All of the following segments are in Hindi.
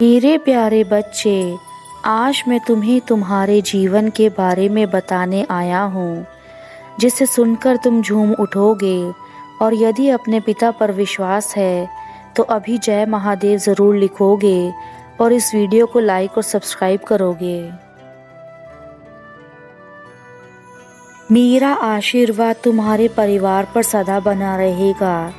मेरे प्यारे बच्चे, आज मैं तुम्हें तुम्हारे जीवन के बारे में बताने आया हूँ, जिसे सुनकर तुम झूम उठोगे। और यदि अपने पिता पर विश्वास है तो अभी जय महादेव ज़रूर लिखोगे और इस वीडियो को लाइक और सब्सक्राइब करोगे। मेरा आशीर्वाद तुम्हारे परिवार पर सदा बना रहेगा।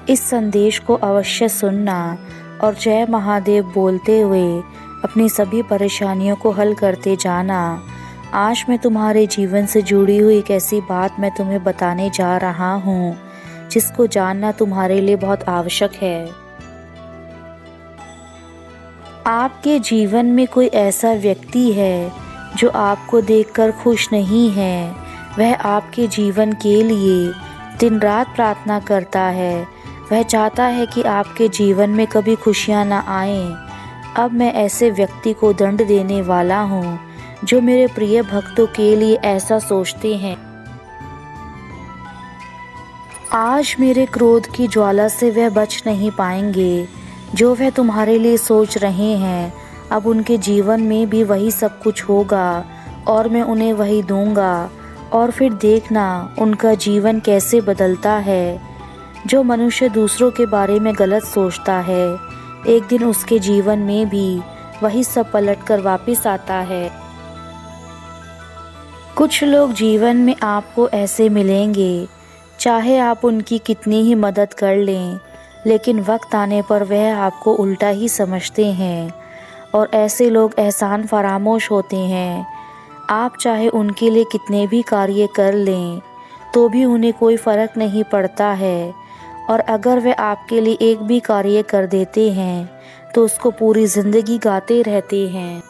इस संदेश को अवश्य सुनना और जय महादेव बोलते हुए अपनी सभी परेशानियों को हल करते जाना। आज मैं तुम्हारे जीवन से जुड़ी हुई एक ऐसी बात मैं तुम्हें बताने जा रहा हूँ, जिसको जानना तुम्हारे लिए बहुत आवश्यक है। आपके जीवन में कोई ऐसा व्यक्ति है जो आपको देखकर खुश नहीं है। वह आपके जीवन के लिए दिन रात प्रार्थना करता है। वह चाहता है कि आपके जीवन में कभी खुशियाँ ना आएं। अब मैं ऐसे व्यक्ति को दंड देने वाला हूँ जो मेरे प्रिय भक्तों के लिए ऐसा सोचते हैं। आज मेरे क्रोध की ज्वाला से वह बच नहीं पाएंगे। जो वह तुम्हारे लिए सोच रहे हैं, अब उनके जीवन में भी वही सब कुछ होगा और मैं उन्हें वही दूंगा। और फिर देखना उनका जीवन कैसे बदलता है। जो मनुष्य दूसरों के बारे में गलत सोचता है, एक दिन उसके जीवन में भी वही सब पलट कर वापिस आता है। कुछ लोग जीवन में आपको ऐसे मिलेंगे, चाहे आप उनकी कितनी ही मदद कर लें, लेकिन वक्त आने पर वह आपको उल्टा ही समझते हैं। और ऐसे लोग एहसान फरामोश होते हैं। आप चाहे उनके लिए कितने भी कार्य कर लें तो भी उन्हें कोई फ़र्क नहीं पड़ता है। और अगर वे आपके लिए एक भी कार्य कर देते हैं तो उसको पूरी ज़िंदगी गाते रहते हैं।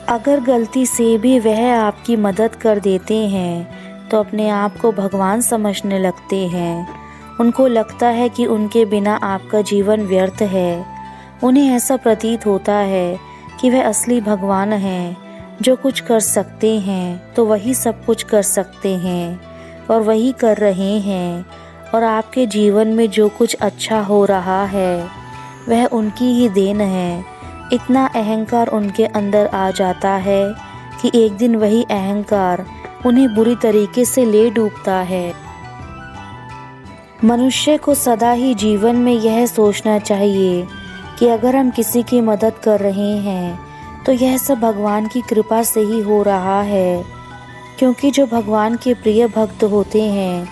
अगर गलती से भी वह आपकी मदद कर देते हैं तो अपने आप को भगवान समझने लगते हैं। उनको लगता है कि उनके बिना आपका जीवन व्यर्थ है। उन्हें ऐसा प्रतीत होता है कि वह असली भगवान हैं, जो कुछ कर सकते हैं तो वही सब कुछ कर सकते हैं और वही कर रहे हैं। और आपके जीवन में जो कुछ अच्छा हो रहा है वह उनकी ही देन है। इतना अहंकार उनके अंदर आ जाता है कि एक दिन वही अहंकार उन्हें बुरी तरीके से ले डूबता है। मनुष्य को सदा ही जीवन में यह सोचना चाहिए कि अगर हम किसी की मदद कर रहे हैं तो यह सब भगवान की कृपा से ही हो रहा है। क्योंकि जो भगवान के प्रिय भक्त होते हैं,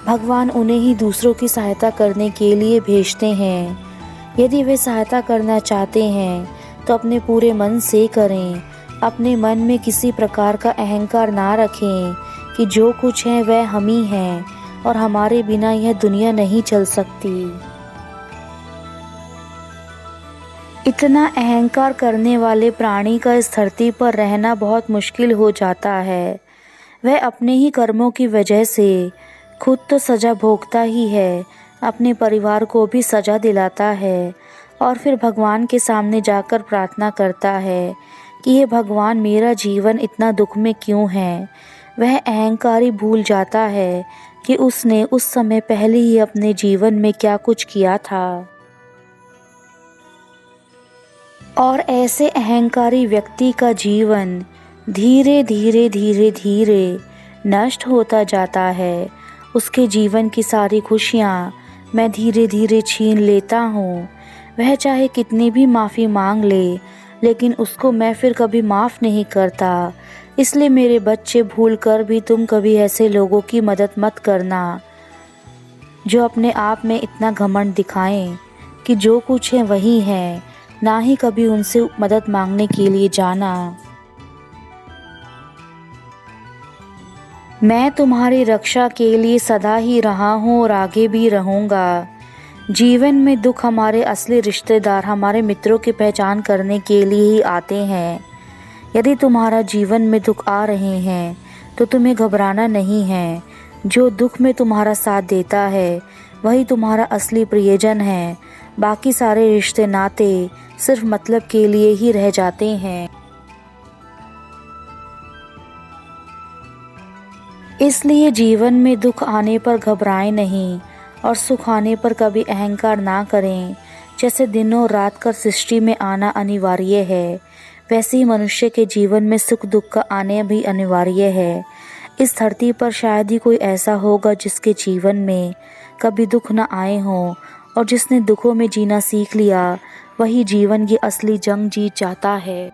भगवान उन्हें ही दूसरों की सहायता करने के लिए भेजते हैं। यदि वे सहायता करना चाहते हैं तो अपने पूरे मन से करें। अपने मन में किसी प्रकार का अहंकार ना रखें कि जो कुछ है वह हम ही हैं और हमारे बिना यह दुनिया नहीं चल सकती। इतना अहंकार करने वाले प्राणी का इस धरती पर रहना बहुत मुश्किल हो जाता है। वह अपने ही कर्मों की वजह से खुद तो सज़ा भोगता ही है, अपने परिवार को भी सज़ा दिलाता है और फिर भगवान के सामने जाकर प्रार्थना करता है कि ये भगवान, मेरा जीवन इतना दुख में क्यों है। वह अहंकारी भूल जाता है कि उसने उस समय पहले ही अपने जीवन में क्या कुछ किया था। और ऐसे अहंकारी व्यक्ति का जीवन धीरे धीरे धीरे धीरे नष्ट होता जाता है। उसके जीवन की सारी खुशियाँ मैं धीरे धीरे छीन लेता हूँ। वह चाहे कितनी भी माफ़ी मांग ले, लेकिन उसको मैं फिर कभी माफ़ नहीं करता। इसलिए मेरे बच्चे, भूल कर भी तुम कभी ऐसे लोगों की मदद मत करना जो अपने आप में इतना घमंड दिखाएं कि जो कुछ है वही है। ना ही कभी उनसे मदद मांगने के लिए जाना। मैं तुम्हारी रक्षा के लिए सदा ही रहा हूँ और आगे भी रहूँगा। जीवन में दुख हमारे असली रिश्तेदार, हमारे मित्रों की पहचान करने के लिए ही आते हैं। यदि तुम्हारा जीवन में दुख आ रहे हैं तो तुम्हें घबराना नहीं है। जो दुख में तुम्हारा साथ देता है वही तुम्हारा असली प्रियजन है। बाकी सारे रिश्ते नाते सिर्फ मतलब के लिए ही रह जाते हैं। इसलिए जीवन में दुख आने पर घबराएं नहीं और सुख आने पर कभी अहंकार ना करें जैसे दिनों रात का सृष्टि में आना अनिवार्य है, वैसे ही मनुष्य के जीवन में सुख दुख का आने भी अनिवार्य है। इस धरती पर शायद ही कोई ऐसा होगा जिसके जीवन में कभी दुख न आए हों, और जिसने दुखों में जीना सीख लिया वही जीवन की असली जंग जीत जाता है।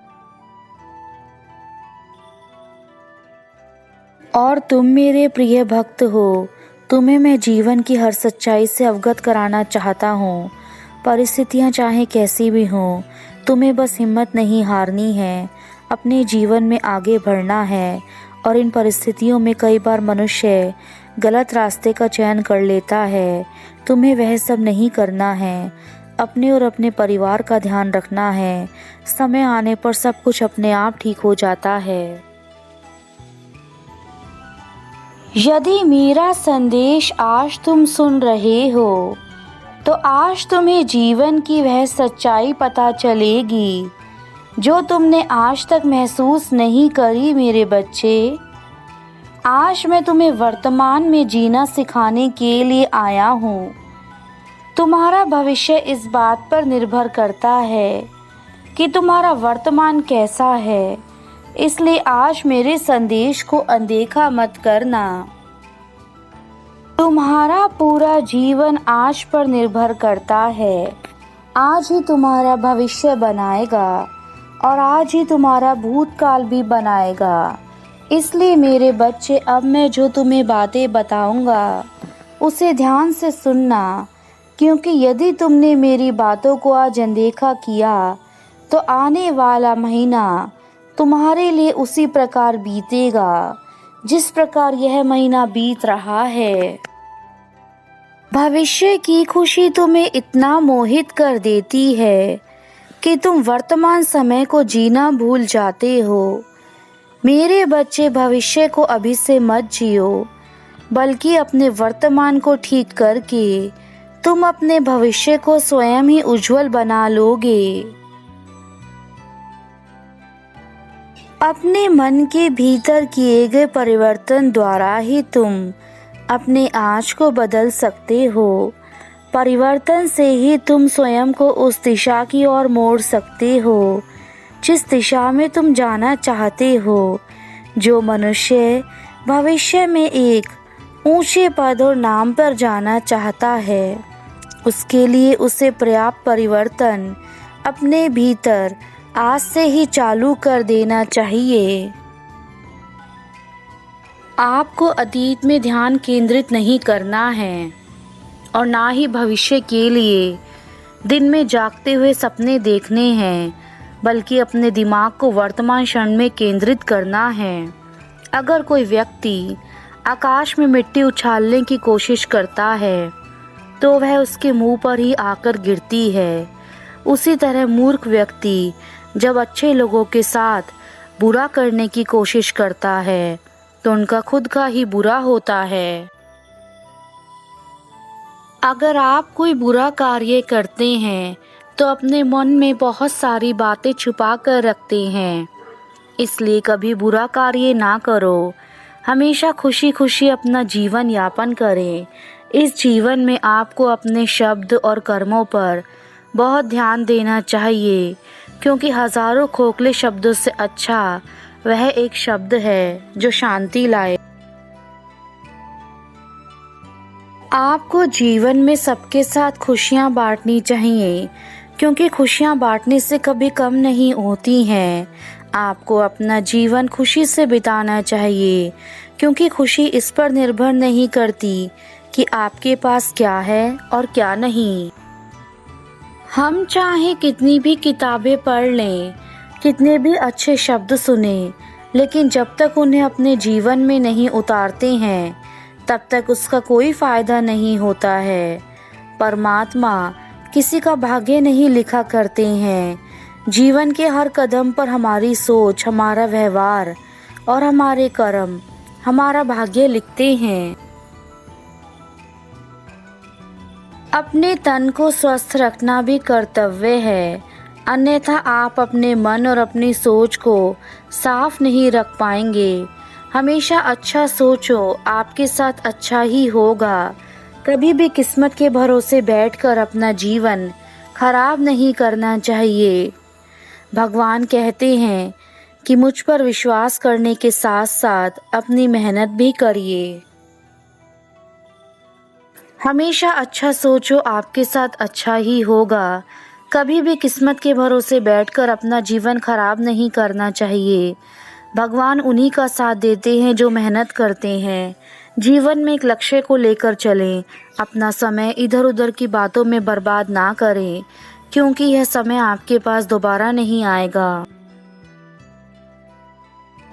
और तुम मेरे प्रिय भक्त हो, तुम्हें मैं जीवन की हर सच्चाई से अवगत कराना चाहता हूँ। परिस्थितियाँ चाहे कैसी भी हों, तुम्हें बस हिम्मत नहीं हारनी है, अपने जीवन में आगे बढ़ना है। और इन परिस्थितियों में कई बार मनुष्य गलत रास्ते का चयन कर लेता है। तुम्हें वह सब नहीं करना है, अपने और अपने परिवार का ध्यान रखना है। समय आने पर सब कुछ अपने आप ठीक हो जाता है। यदि मेरा संदेश आज तुम सुन रहे हो तो आज तुम्हें जीवन की वह सच्चाई पता चलेगी जो तुमने आज तक महसूस नहीं करी मेरे बच्चे। आज मैं तुम्हें वर्तमान में जीना सिखाने के लिए आया हूँ। तुम्हारा भविष्य इस बात पर निर्भर करता है कि तुम्हारा वर्तमान कैसा है, इसलिए आज मेरे संदेश को अनदेखा मत करना। तुम्हारा पूरा जीवन आज पर निर्भर करता है। आज ही तुम्हारा भविष्य बनाएगा और आज ही तुम्हारा भूतकाल भी बनाएगा। इसलिए मेरे बच्चे, अब मैं जो तुम्हें बातें बताऊंगा उसे ध्यान से सुनना, क्योंकि यदि तुमने मेरी बातों को आज अनदेखा किया तो आने वाला महीना तुम्हारे लिए उसी प्रकार बीतेगा जिस प्रकार यह महीना बीत रहा है। भविष्य की खुशी तुम्हें इतना मोहित कर देती है कि तुम वर्तमान समय को जीना भूल जाते हो। मेरे बच्चे, भविष्य को अभी से मत जियो, बल्कि अपने वर्तमान को ठीक करके तुम अपने भविष्य को स्वयं ही उज्जवल बना लोगे। अपने मन के भीतर किए गए परिवर्तन द्वारा ही तुम अपने आज को बदल सकते हो। परिवर्तन से ही तुम स्वयं को उस दिशा की ओर मोड़ सकते हो जिस दिशा में तुम जाना चाहते हो। जो मनुष्य भविष्य में एक ऊंचे पद और नाम पर जाना चाहता है, उसके लिए उसे पर्याप्त परिवर्तन अपने भीतर आज से ही चालू कर देना चाहिए। आपको अतीत में ध्यान केंद्रित नहीं करना है और ना ही भविष्य के लिए दिन में जागते हुए सपने देखने हैं, बल्कि अपने दिमाग को वर्तमान क्षण में केंद्रित करना है। अगर कोई व्यक्ति आकाश में मिट्टी उछालने की कोशिश करता है तो वह उसके मुंह पर ही आकर गिरती है। उसी तरह मूर्ख व्यक्ति जब अच्छे लोगों के साथ बुरा करने की कोशिश करता है तो उनका खुद का ही बुरा होता है। अगर आप कोई बुरा कार्य करते हैं तो अपने मन में बहुत सारी बातें छुपा कर रखते हैं, इसलिए कभी बुरा कार्य ना करो। हमेशा खुशी खुशी अपना जीवन यापन करें। इस जीवन में आपको अपने शब्द और कर्मों पर बहुत ध्यान देना चाहिए, क्योंकि हजारों खोखले शब्दों से अच्छा वह एक शब्द है जो शांति लाए। आपको जीवन में सबके साथ खुशियां बांटनी चाहिए, क्योंकि खुशियां बांटने से कभी कम नहीं होती हैं। आपको अपना जीवन खुशी से बिताना चाहिए, क्योंकि खुशी इस पर निर्भर नहीं करती कि आपके पास क्या है और क्या नहीं। हम चाहे कितनी भी किताबें पढ़ लें, कितने भी अच्छे शब्द सुने, लेकिन जब तक उन्हें अपने जीवन में नहीं उतारते हैं तब तक उसका कोई फायदा नहीं होता है। परमात्मा किसी का भाग्य नहीं लिखा करते हैं। जीवन के हर कदम पर हमारी सोच, हमारा व्यवहार और हमारे कर्म हमारा भाग्य लिखते हैं। अपने तन को स्वस्थ रखना भी कर्तव्य है, अन्यथा आप अपने मन और अपनी सोच को साफ नहीं रख पाएंगे। हमेशा अच्छा सोचो, आपके साथ अच्छा ही होगा। कभी भी किस्मत के भरोसे बैठकर अपना जीवन खराब नहीं करना चाहिए। भगवान कहते हैं कि मुझ पर विश्वास करने के साथ साथ अपनी मेहनत भी करिए। हमेशा अच्छा सोचो, आपके साथ अच्छा ही होगा। कभी भी किस्मत के भरोसे बैठकर अपना जीवन खराब नहीं करना चाहिए। भगवान उन्हीं का साथ देते हैं जो मेहनत करते हैं। जीवन में एक लक्ष्य को लेकर चलें। अपना समय इधर उधर की बातों में बर्बाद ना करें, क्योंकि यह समय आपके पास दोबारा नहीं आएगा।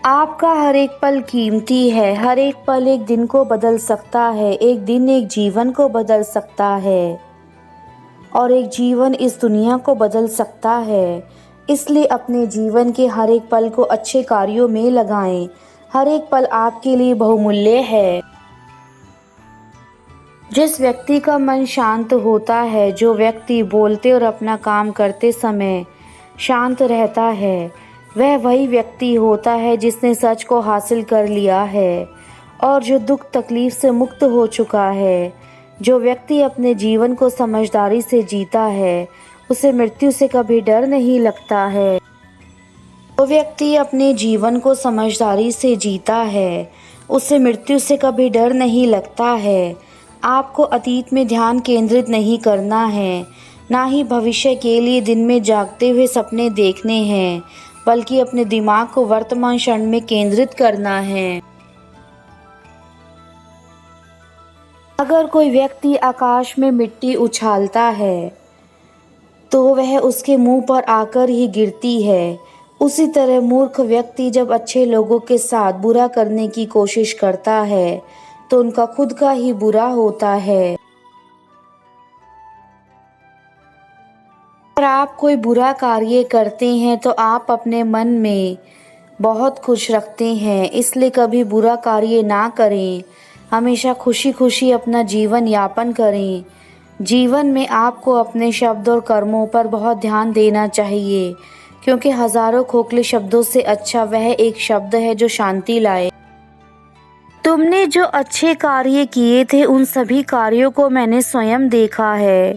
आपका हर एक पल कीमती है। हर एक पल एक दिन को बदल सकता है। एक दिन एक जीवन को बदल सकता है और एक जीवन इस दुनिया को बदल सकता है। इसलिए अपने जीवन के हर एक पल को अच्छे कार्यों में लगाएं। हर एक पल आपके लिए बहुमूल्य है। जिस व्यक्ति का मन शांत होता है, जो व्यक्ति बोलते और अपना काम करते समय शांत रहता है, वह वही व्यक्ति होता है जिसने सच को हासिल कर लिया है और जो दुख तकलीफ से मुक्त हो चुका है। जो व्यक्ति अपने जीवन को समझदारी से जीता है, उसे मृत्यु से कभी डर नहीं लगता है। जो व्यक्ति अपने जीवन को समझदारी से जीता है, उसे मृत्यु से कभी डर नहीं लगता है। आपको अतीत में ध्यान केंद्रित नहीं करना है, ना ही भविष्य के लिए दिन में जागते हुए सपने देखने हैं, बल्कि अपने दिमाग को वर्तमान क्षण में केंद्रित करना है। अगर कोई व्यक्ति आकाश में मिट्टी उछालता है तो वह उसके मुंह पर आकर ही गिरती है। उसी तरह मूर्ख व्यक्ति जब अच्छे लोगों के साथ बुरा करने की कोशिश करता है तो उनका खुद का ही बुरा होता है। अगर आप कोई बुरा कार्य करते हैं तो आप अपने मन में बहुत खुश रखते हैं, इसलिए कभी बुरा कार्य ना करें। हमेशा खुशी खुशी अपना जीवन यापन करें। जीवन में आपको अपने शब्द और कर्मों पर बहुत ध्यान देना चाहिए, क्योंकि हजारों खोखले शब्दों से अच्छा वह एक शब्द है जो शांति लाए। तुमने जो अच्छे कार्य किए थे, उन सभी कार्यों को मैंने स्वयं देखा है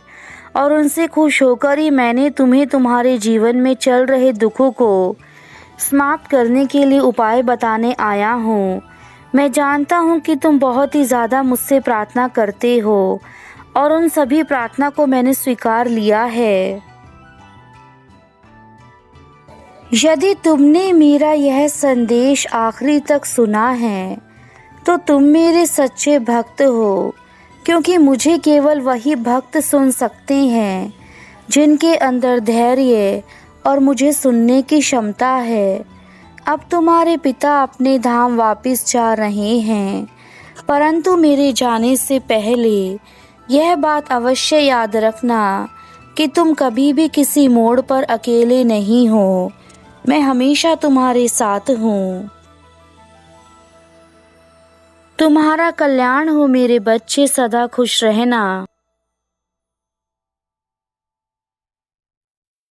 और उनसे खुश होकर ही मैंने तुम्हें तुम्हारे जीवन में चल रहे दुखों को समाप्त करने के लिए उपाय बताने आया हूँ। मैं जानता हूँ कि तुम बहुत ही ज़्यादा मुझसे प्रार्थना करते हो और उन सभी प्रार्थना को मैंने स्वीकार लिया है। यदि तुमने मेरा यह संदेश आखिरी तक सुना है तो तुम मेरे सच्चे भक्त हो, क्योंकि मुझे केवल वही भक्त सुन सकते हैं जिनके अंदर धैर्य और मुझे सुनने की क्षमता है। अब तुम्हारे पिता अपने धाम वापस जा रहे हैं, परंतु मेरे जाने से पहले यह बात अवश्य याद रखना कि तुम कभी भी किसी मोड़ पर अकेले नहीं हो। मैं हमेशा तुम्हारे साथ हूँ। तुम्हारा कल्याण हो मेरे बच्चे, सदा खुश रहना।